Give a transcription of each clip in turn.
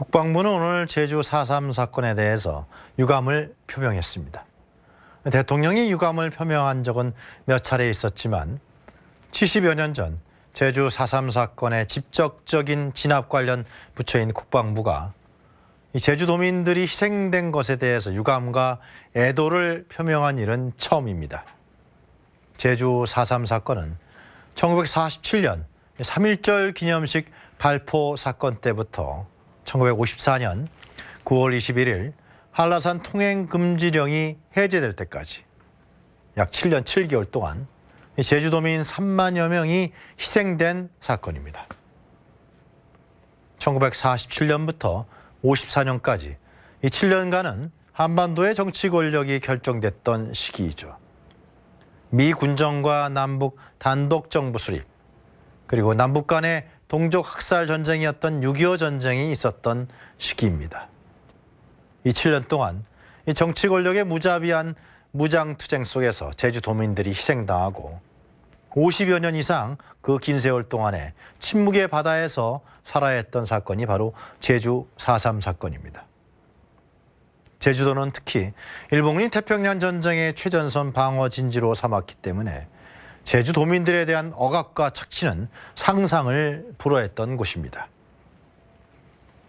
국방부는 오늘 제주 4.3 사건에 대해서 유감을 표명했습니다. 대통령이 유감을 표명한 적은 몇 차례 있었지만 70여 년 전 제주 4.3 사건의 직접적인 진압 관련 부처인 국방부가 이 제주도민들이 희생된 것에 대해서 유감과 애도를 표명한 일은 처음입니다. 제주 4.3 사건은 1947년 3.1절 기념식 발포 사건 때부터 1954년 9월 21일 한라산 통행금지령이 해제될 때까지 약 7년 7개월 동안 제주도민 3만여 명이 희생된 사건입니다. 1947년부터 54년까지 이 7년간은 한반도의 정치 권력이 결정됐던 시기이죠. 미 군정과 남북 단독 정부 수립, 그리고 남북 간의 동족 학살 전쟁이었던 6.25 전쟁이 있었던 시기입니다. 이 7년 동안 이 정치 권력의 무자비한 무장투쟁 속에서 제주도민들이 희생당하고 50여 년 이상 그 긴 세월 동안에 침묵의 바다에서 살아야 했던 사건이 바로 제주 4.3 사건입니다. 제주도는 특히 일본군이 태평양 전쟁의 최전선 방어 진지로 삼았기 때문에 제주도민들에 대한 억압과 착취는 상상을 불허했던 곳입니다.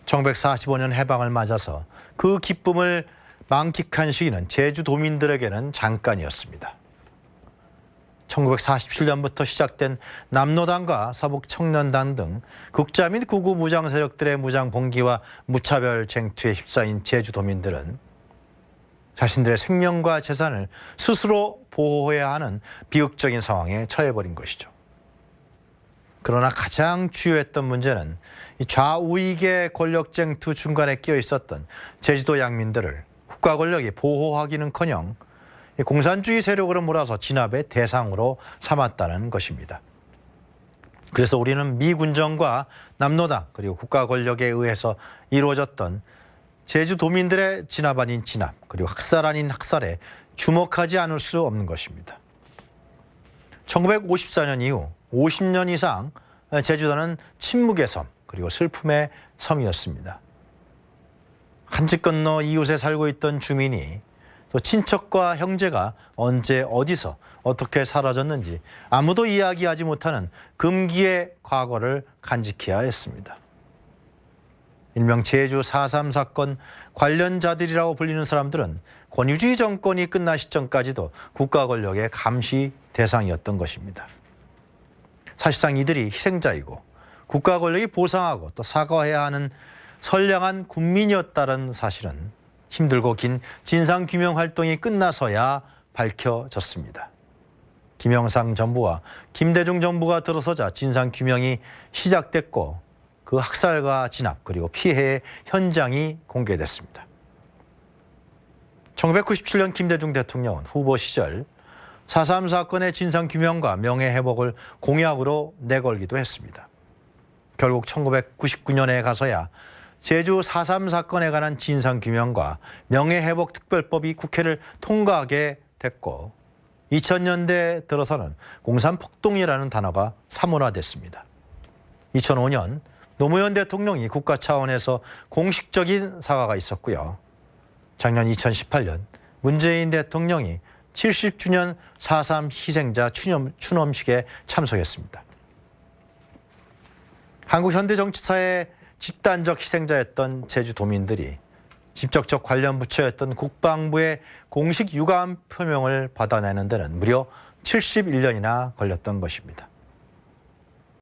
1945년 해방을 맞아서 그 기쁨을 만끽한 시기는 제주도민들에게는 잠깐이었습니다. 1947년부터 시작된 남로당과 서북청년단 등 국자 및 구구 무장 세력들의 무장 봉기와 무차별 쟁투에 휩싸인 제주도민들은 자신들의 생명과 재산을 스스로 보호해야 하는 비극적인 상황에 처해버린 것이죠. 그러나 가장 주요했던 문제는 이 좌우익의 권력 쟁투 중간에 끼어 있었던 제주도 양민들을 국가 권력이 보호하기는커녕 공산주의 세력으로 몰아서 진압의 대상으로 삼았다는 것입니다. 그래서 우리는 미 군정과 남로당 그리고 국가 권력에 의해서 이루어졌던 제주도민들의 진압 아닌 진압 그리고 학살 아닌 학살에 주목하지 않을 수 없는 것입니다. 1954년 이후 50년 이상 제주도는 침묵의 섬 그리고 슬픔의 섬이었습니다. 한 집 건너 이웃에 살고 있던 주민이 또 친척과 형제가 언제 어디서 어떻게 사라졌는지 아무도 이야기하지 못하는 금기의 과거를 간직해야 했습니다. 일명 제주 4.3 사건 관련자들이라고 불리는 사람들은 권위주의 정권이 끝난 시점까지도 국가 권력의 감시 대상이었던 것입니다. 사실상 이들이 희생자이고 국가 권력이 보상하고 또 사과해야 하는 선량한 국민이었다는 사실은 힘들고 긴 진상규명 활동이 끝나서야 밝혀졌습니다. 김영삼 정부와 김대중 정부가 들어서자 진상규명이 시작됐고 그 학살과 진압 그리고 피해의 현장이 공개됐습니다. 1997년 김대중 대통령은 후보 시절 4.3 사건의 진상규명과 명예회복을 공약으로 내걸기도 했습니다. 결국 1999년에 가서야 제주 4.3 사건에 관한 진상규명과 명예회복 특별법이 국회를 통과하게 됐고 2000년대 들어서는 공산폭동이라는 단어가 사문화됐습니다. 2005년 노무현 대통령이 국가 차원에서 공식적인 사과가 있었고요. 작년 2018년 문재인 대통령이 70주년 4.3 희생자 추념식에 참석했습니다. 한국 현대 정치사의 집단적 희생자였던 제주도민들이 직접적 관련 부처였던 국방부의 공식 유감 표명을 받아내는 데는 무려 71년이나 걸렸던 것입니다.